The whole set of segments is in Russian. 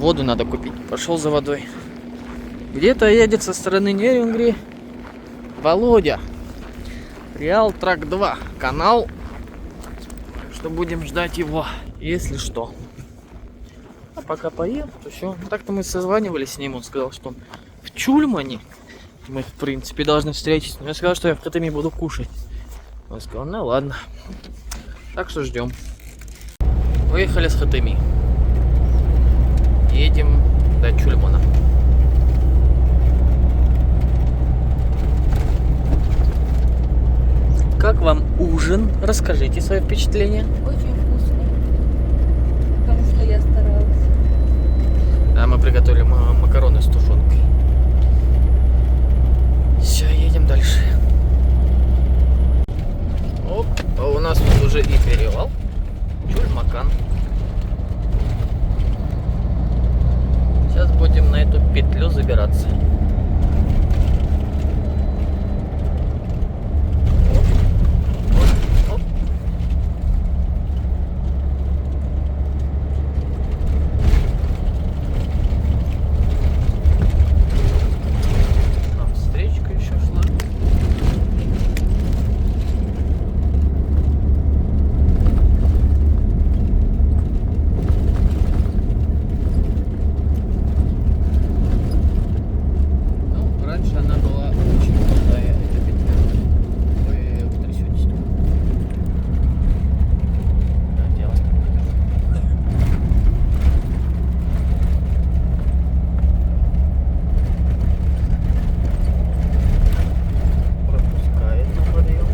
Воду надо купить. Пошел за водой. Где-то едет со стороны Нерюнгри Володя. Реал Трак 2. Канал. Что будем ждать его, если что. А пока поем, то все. Так-то мы созванивались с ним. Он сказал, что он в Чульмане. Мы, в принципе, должны встретиться. Но я сказал, что я в Хатыми буду кушать. Он сказал, ну ладно. Так что ждем. Выехали с Хатыми. Едем до Чульмана. Как вам ужин? Расскажите свои впечатления. Очень вкусный. Потому что я старалась. Да, мы приготовили макароны с тушенкой. Все, едем дальше. Оп, а у нас тут уже и перевал. Чульмакан. Сейчас будем на эту петлю забираться. Оп, оп. Там встречка еще шла. Раньше она была очень крутая, эта петля. Ой, я ее потрясетесь. Да, дело пропускает на подъем.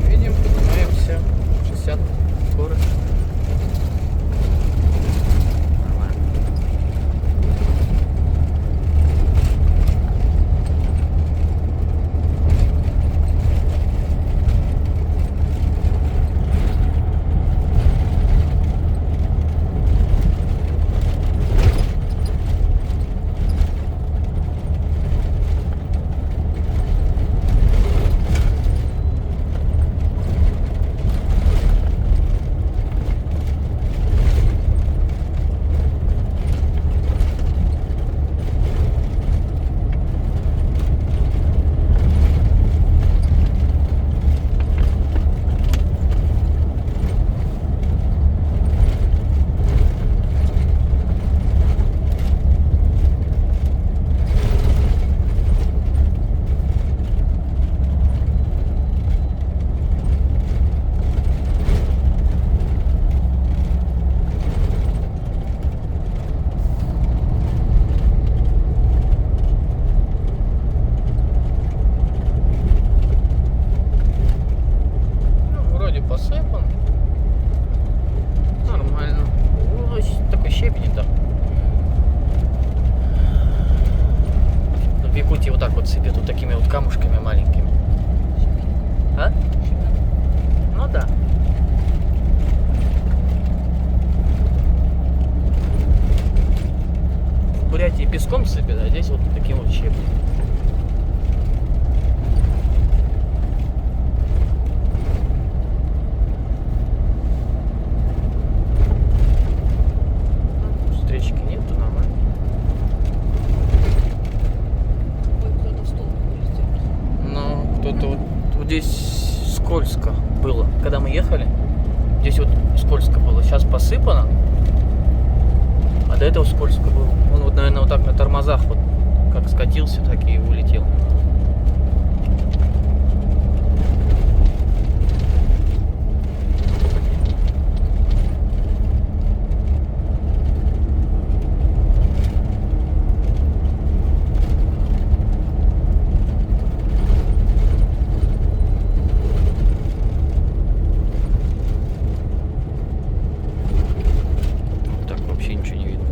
Видим, поднимаемся 60 скорость. Нормально. Ну, вроде посыпан. Нормально. Ой, такой щебень там. В Якутии вот так вот сыпят, вот такими вот камушками маленькими. А? Ну да. В Бурятии песком сыпят, а здесь вот таким вот щебнем. Встречки нету, нормально. Ой, кто-то в стол полетел. Но кто-то вот здесь скользко было, когда мы ехали. Здесь вот скользко было. Сейчас посыпано. А до этого скользко было. Он вот, наверное, вот так на тормозах вот как скатился, так и улетел. Так вообще ничего не видно.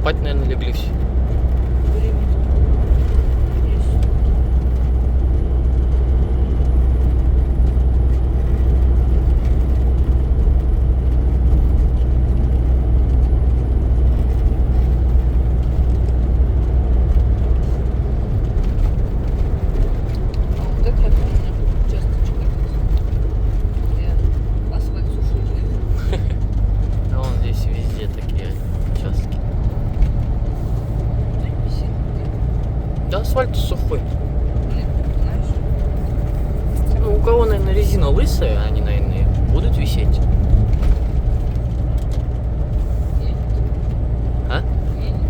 спать, наверное, легли все. Время есть. А вот это я помню, участочек где асфальт сушили. А вон здесь везде такие участки. Да, асфальт сухой. Блин, знаешь? Ну, у кого, наверное, резина лысая, они, наверное, будут висеть. Едет. А? Едет.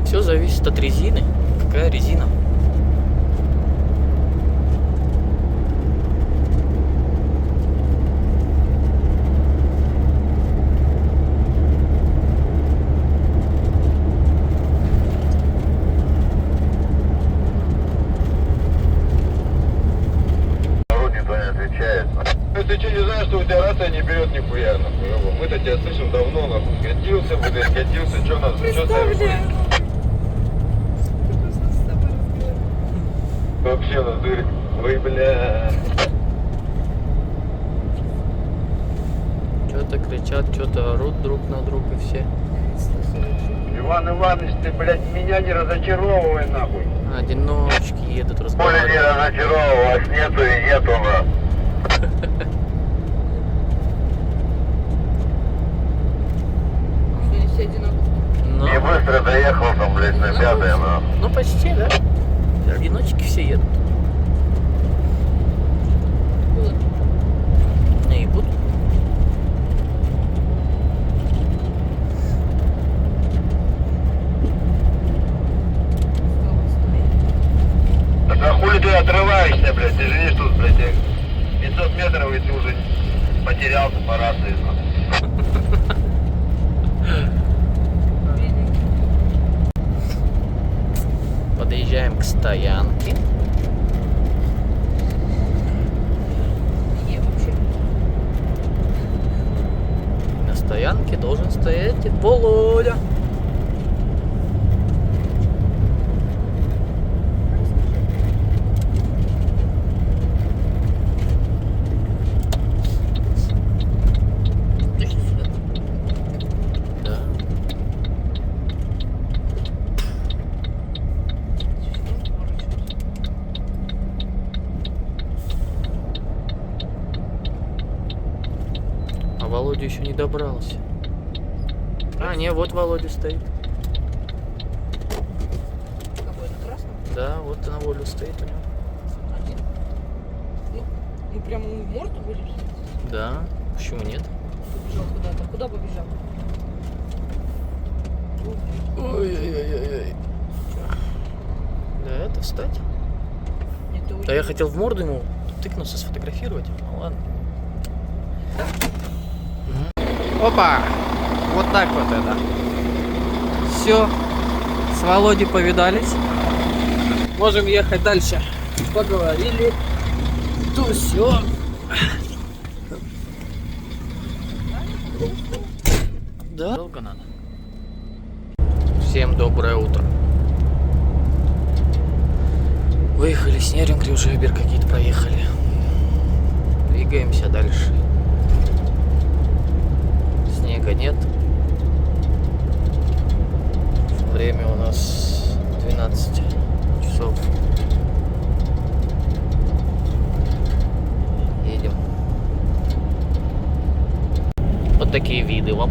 Все зависит от резины. Какая резина? Народ никто не отвечает. Если что, не знаешь, что у тебя рация не берет нихуя, нахуй. Ёба. Мы-то тебя слышим давно, нахуй. Скатился, блядь, скатился, что нас, что Представляю. вообще на дырь. Ой, бля. Что-то кричат, что-то орут друг на друга все. Иван Иванович, ты, блядь, меня не разочаровывай, нахуй. Одиночки едут, Более не разговаривают. разочаровывать, нету и нету, нахуй. Они все одинаковые. Не быстро доехал там, блядь, на пятое, нахуй. Ну, почти, да? Одиночки все едут. Было. И будут. Да хули ты отрываешься, блядь, ты же видишь тут, блядь, 500 метров, и ты уже потерялся по рации, нахуй. Подъезжаем к стоянке. Не, вообще. На стоянке должен стоять Володя. Точно сюда. Да. А Володя еще не добрался. А, не, вот Володя стоит. Какой на красном? Да, вот на волю стоит у него. Один. Ну прям в морду будем садиться? Да, почему нет? Побежал куда-то. Куда побежал? Ой-ой-ой-ой. Да, это встать? Нет, ты Да я уйди. хотел в морду ему тыкнуться, сфотографировать. Ну ладно. Опа! Вот так вот это. Все. С Володей повидались. Можем ехать дальше. Поговорили. То все. Да. Долго надо. Всем доброе утро. Выехали с Нерюнгри, уже Эбер какие-то проехали. Двигаемся дальше. Снега нет. Время у нас 12 часов. Едем. Вот такие виды вам.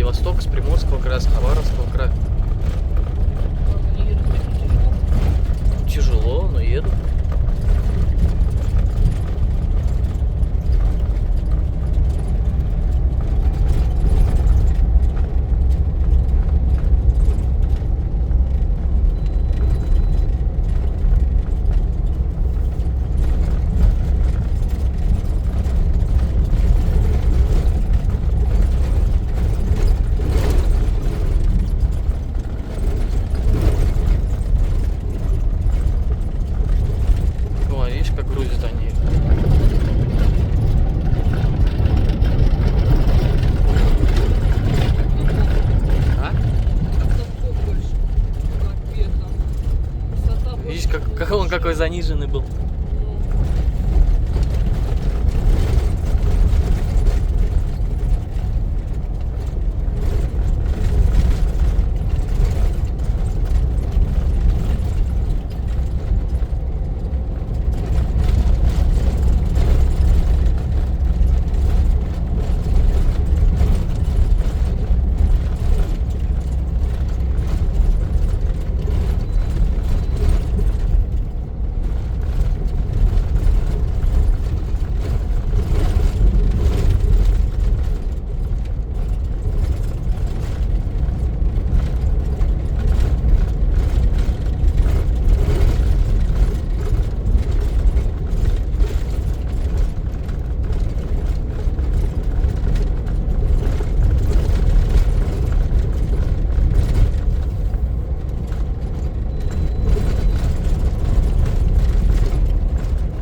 Владивостока, с Приморского края, с Хабаровского края. Они едут так тяжело. Тяжело, но еду. О, видишь, как грузят они. А? Как-то больше. Как вверхом. Высота больше. Видишь, как он какой заниженный был. Ну,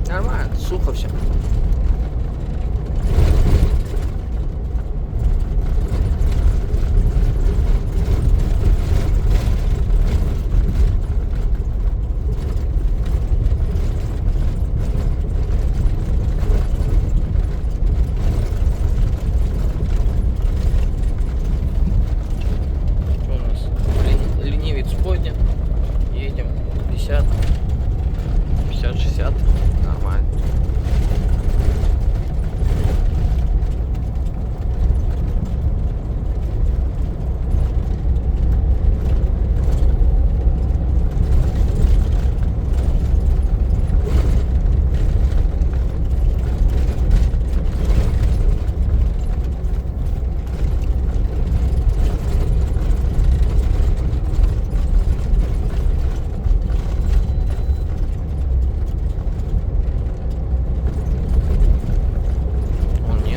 Нормально, сухо все. Что у нас? Ленивец поднят. Едем 50. 50-60. Нормально.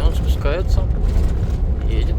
Он спускается. Едет.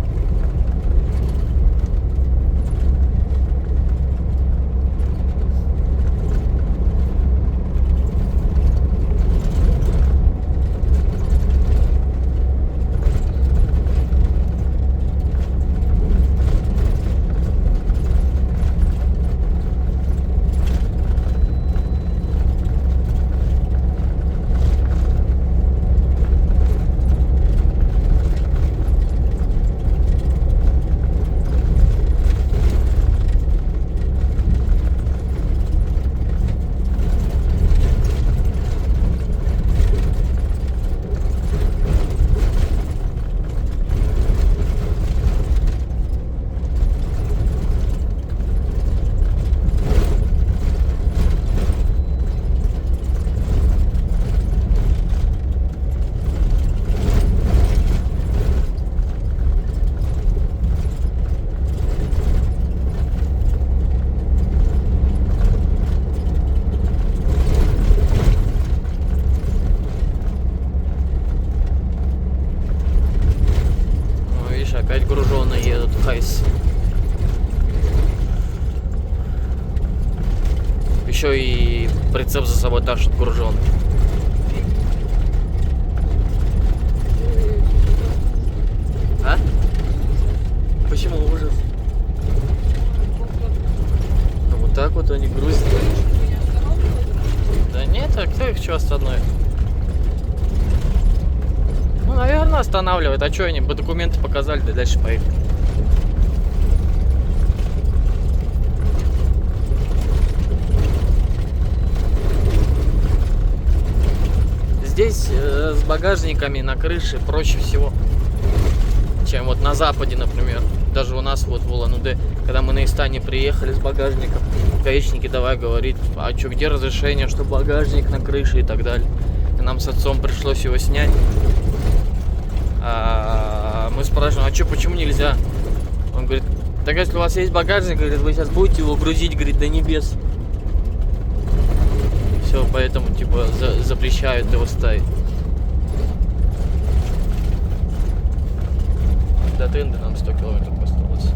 Ну, видишь, опять груженые едут. Хайс. Еще и прицеп за собой тащит груженый. А? Почему ужас? Ну, вот так вот они грузят. меня останавливают. Да нет, а кто их что остановит? Ну, наверное, останавливает. А что они бы документы показали, да дальше поехали. Здесь с багажниками на крыше проще всего. чем вот на западе, например. Даже у нас вот в Улан-Удэ, когда мы на Истане приехали с багажником, гаишники давай говорить, а что, где разрешение, что багажник на крыше и так далее. И нам с отцом пришлось его снять. А мы спрашиваем, а что, почему нельзя? Он говорит, так если у вас есть багажник, говорит, вы сейчас будете его грузить, говорит, до небес. Все, поэтому типа запрещают его ставить. До Тынды нам 100 километров осталось.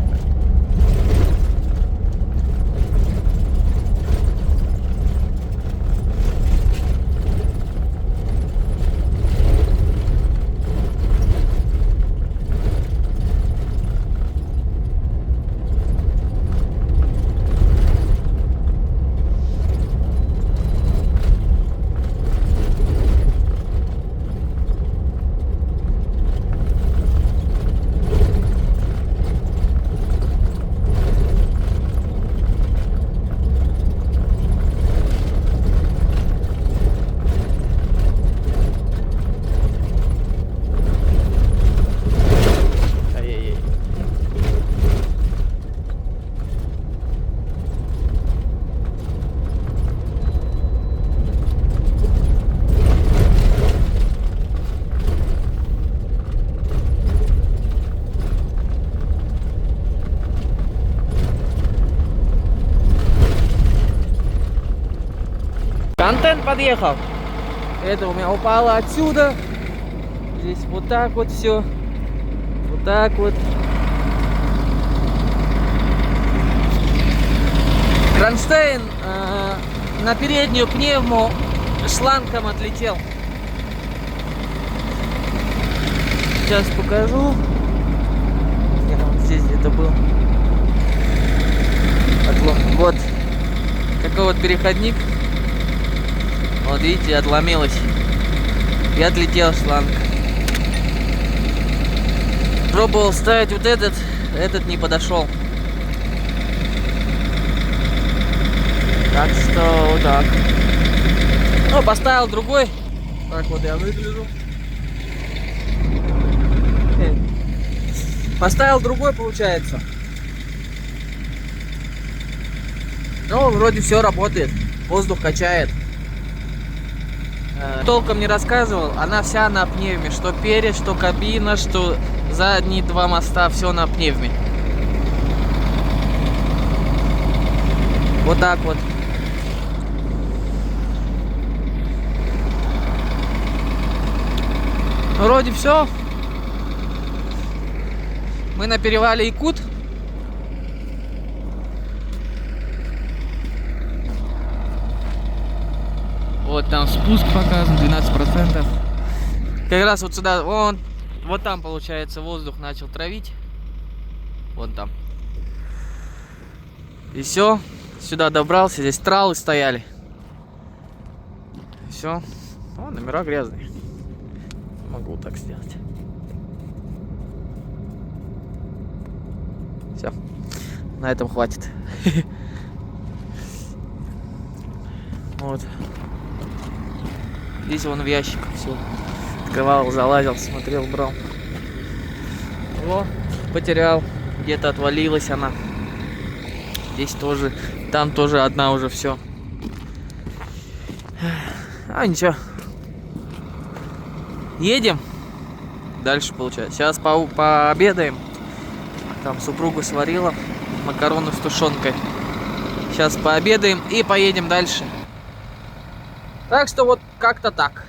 Контент подъехал. Это у меня упало отсюда. Здесь вот так вот все. Вот так вот. Кронштейн на переднюю пневму шлангом отлетел. Сейчас покажу. Я вот здесь где-то был. Вот такой вот переходник. Вот видите, отломилась. И отлетел шланг. Пробовал ставить вот этот не подошел. Так что вот так. Ну, поставил другой. Так вот я выгляжу. Поставил другой, получается. Ну, вроде все работает. Воздух качает. Толком не рассказывал, она вся на пневме. Что перед, что кабина, что задние два моста, все на пневме. Вот так вот. Вроде все. Мы на перевале Якут. Вот там спуск показан, 12%. Как раз вот сюда, вот там, получается, воздух начал травить. Вон там. И все. Сюда добрался, здесь тралы стояли. Все. О, номера грязные. Могу так сделать. Все. На этом хватит. Вот. Здесь вон в ящиках все открывал, залазил, смотрел, брал. О, потерял. Где-то отвалилась она. Здесь тоже. Там тоже одна уже все. А ничего. Едем. Дальше получается. Сейчас пообедаем. Там супруга сварила макароны с тушенкой. Сейчас пообедаем и поедем дальше. Так что вот как-то так.